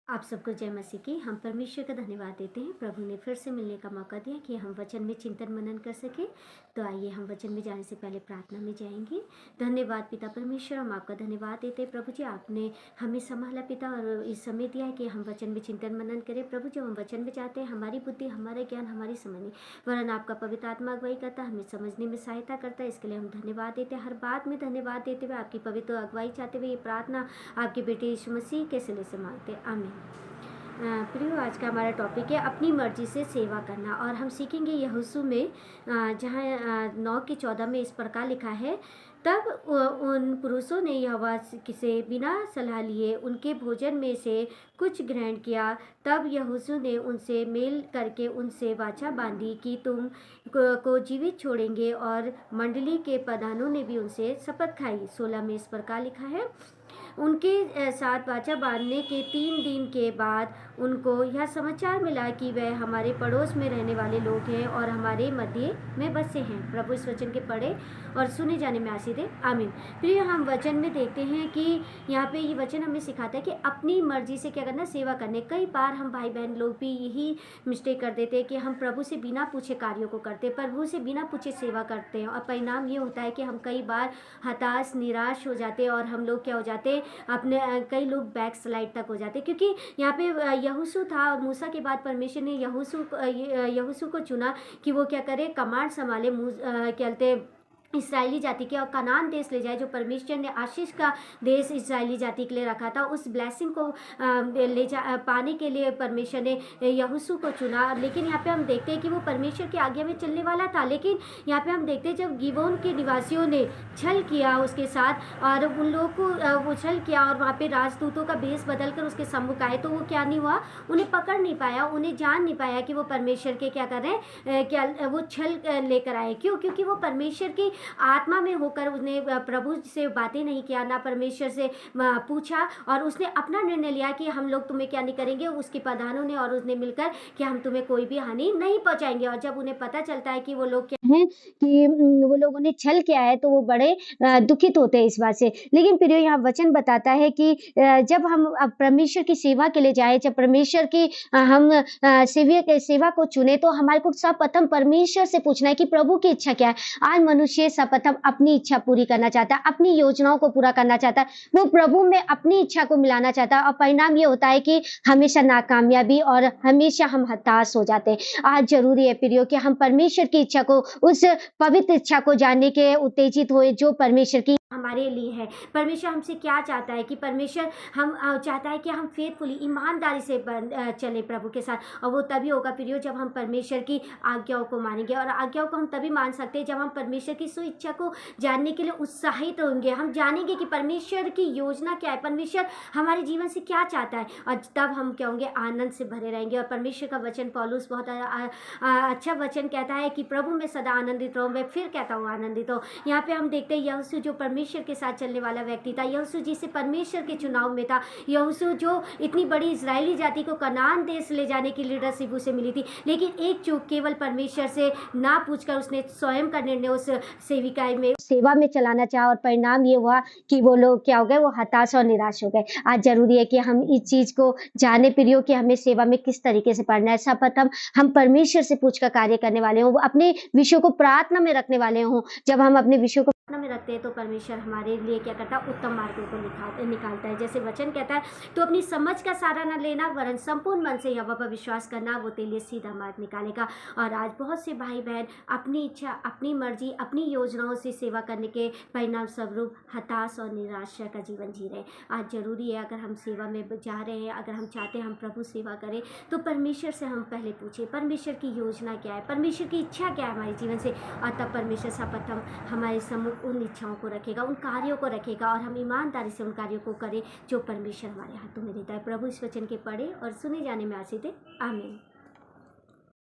आप सबको जय मसीह की। हम परमेश्वर का धन्यवाद देते हैं, प्रभु ने फिर से मिलने का मौका दिया कि हम वचन में चिंतन मनन कर सके। तो आइए हम वचन में जाने से पहले प्रार्थना में जाएंगे। धन्यवाद पिता परमेश्वर, हम आपका धन्यवाद देते हैं प्रभु जी, आपने हमें संभाला पिता और इस समय दिया है कि हम वचन में चिंतन मनन करें। प्रभु जी, हम वचन में चाहते हैं हमारी बुद्धि, हमारा ज्ञान, हमारी समझ नहीं, वरन आपका पवित्र आत्मा अगुवाई करता, हमें समझने में सहायता करता है। इसके लिए हम धन्यवाद देते हैं। हर बात में धन्यवाद देते हुए आपकी पवित्र अगुवाई चाहते हुए ये प्रार्थना आपके बेटे यीशु मसीह के सिले से मांगते हैं, आमीन। प्रियो, आज का हमारा टॉपिक है अपनी मर्जी से सेवा करना, और हम सीखेंगे यहोशू में, जहाँ 9:14 में इस प्रकार लिखा है, तब उन पुरुषों ने यहोवा से बिना सलाह लिए उनके भोजन में से कुछ ग्रहण किया। तब यहोशू ने उनसे मेल करके उनसे वाचा बांधी कि तुम को जीवित छोड़ेंगे, और मंडली के प्रधानों ने भी उनसे शपथ खाई। 16 में इस प्रकार लिखा है, उनके साथ वाचा बांधने के 3 दिन के बाद उनको यह समाचार मिला कि वह हमारे पड़ोस में रहने वाले लोग हैं और हमारे मध्य में बसे हैं। प्रभु इस वचन के पढ़े और सुने जाने में आशीष दे, आमीन। फिर हम वचन में देखते हैं कि यहाँ पे ये वचन हमें सिखाता है कि अपनी मर्जी से क्या करना, सेवा करने। कई बार हम भाई बहन लोग भी यही मिस्टेक कर देते हैं कि हम प्रभु से बिना पूछे कार्यों को करते हैं, प्रभु से बिना पूछे सेवा करते हैं, और परिणाम ये होता है कि हम कई बार हताश निराश हो जाते हैं, और हम लोग क्या हो जाते हैं, अपने कई लोग बैक स्लाइड तक हो जाते, क्योंकि यहाँ पे यहोशू था और मूसा के बाद परमेश्वर ने यहोशू को चुना कि वो क्या करे, कमांड संभाले, कहते इस्राएली जाति के, और कनान देश ले जाए, जो परमेश्वर ने आशीष का देश इस्राएली जाति के लिए रखा था। उस ब्लेसिंग को पाने के लिए परमेश्वर ने यहोशू को चुना। लेकिन यहाँ पे हम देखते हैं कि वो परमेश्वर की आज्ञा में चलने वाला था, लेकिन यहाँ पे हम देखते हैं जब गिबोन के निवासियों ने छल किया उसके साथ, और उन लोगों को वो छल किया और वहाँ पे राजदूतों का भेष बदल कर उसके सम्मुख आए, तो वो क्या नहीं हुआ, उन्हें पकड़ नहीं पाया, उन्हें जान नहीं पाया कि वो परमेश्वर के क्या कर रहे हैं, क्या वो छल लेकर आए। क्यों? क्योंकि वो परमेश्वर की आत्मा में होकर उसने प्रभु से बातें नहीं किया, ना परमेश्वर से पूछा, और उसने अपना निर्णय लिया कि हम लोग तुम्हें क्या नहीं करेंगे, उसके प्रधानों ने और उसने मिलकर कि हम तुम्हें कोई भी हानि नहीं पहुंचाएंगे। और जब उन्हें पता चलता है कि वो लोग क्या हैं, कि वो लोगों ने छल किया है, तो वो बड़े दुखित होते हैं इस बात से। लेकिन फिर यहाँ वचन बताता है कि जब हम परमेश्वर की सेवा के लिए जाए, जब परमेश्वर की हम सेवा को चुने, तो हमारे को सर्वप्रथम परमेश्वर से पूछना है कि प्रभु की इच्छा क्या है। आज मनुष्य सर्वप्रथम अपनी इच्छा पूरी करना चाहता है, अपनी योजनाओं को पूरा करना चाहता है, वो प्रभु में अपनी इच्छा को मिलाना चाहता है, और परिणाम ये होता है कि हमेशा नाकामयाबी और हमेशा हम हताश हो जाते हैं। आज जरूरी है प्रियो कि हम परमेश्वर की इच्छा को, उस पवित्र इच्छा को जानने के उत्तेजित हुए जो परमेश्वर की हमारे लिए है। परमेश्वर हमसे क्या चाहता है, कि परमेश्वर हम चाहता है कि हम फेथफुली, ईमानदारी से चले प्रभु के साथ, और वो तभी होगा प्रियो जब हम परमेश्वर की आज्ञाओं को मानेंगे। और आज्ञाओं को हम तभी मान सकते हैं जब हम परमेश्वर की इच्छा को जानने के लिए उत्साहित होंगे। हम जानेंगे कि परमेश्वर की योजना क्या है, परमेश्वर हमारे जीवन से क्या चाहता है, और तब हम क्या होंगे, आनंद से भरे रहेंगे। और परमेश्वर का वचन पौलुस बहुत अच्छा वचन कहता है कि प्रभु में सदा आनंदित रहो। मैं फिर कहता हूँ आनंदित हो। यहाँ पे हम देखते हैं यहोशू जो परमेश्वर के साथ चलने वाला व्यक्ति था, यहोशू जिसे परमेश्वर के चुनाव में था, यहोशू जो इतनी बड़ी इजरायली जाति को कनान देश ले जाने की लीडरशिप उसे मिली थी, लेकिन एक चूक, केवल परमेश्वर से ना पूछकर उसने स्वयं का निर्णय उस सेविका में, सेवा में चलाना चाहा, और परिणाम ये हुआ कि वो लोग क्या हो गए, वो हताश और निराश हो गए। आज जरूरी है कि हम इस चीज को जाने प्रियो कि हमें सेवा में किस तरीके से पढ़ना है। सर्वप्रथम हम परमेश्वर से पूछकर कार्य करने वाले हों, अपने विषयों को प्रार्थना में रखने वाले हों। जब हम अपने विषयों को प्रार्थना में रखते हैं तो परमेश्वर हमारे लिए क्या करता है, उत्तम मार्गों को निकालता है। जैसे वचन कहता है, तो अपनी समझ का सहारा न लेना, वरन संपूर्ण मन से यहोवा पर विश्वास करना, वो तेरे लिए सीधा मार्ग निकालेगा। और आज बहुत से भाई बहन अपनी इच्छा, अपनी मर्जी, अपनी योजनाओं से सेवा करने के परिणाम स्वरूप हताश और निराशा का जीवन जी रहे। आज जरूरी है, अगर हम सेवा में जा रहे हैं, अगर हम चाहते हैं हम प्रभु सेवा करें, तो परमेश्वर से हम पहले पूछें परमेश्वर की योजना क्या है, परमेश्वर की इच्छा क्या है हमारे जीवन से, और तब परमेश्वर सर्वप्रथम हमारे सम्मुख उन इच्छाओं को रखेगा, उन कार्यों को रखेगा, और हम ईमानदारी से उन कार्यों को करें जो परमेश्वर हमारे हाथों में देता है। प्रभु इस वचन के पढ़े और सुने जाने में आशीष दे, आमीन।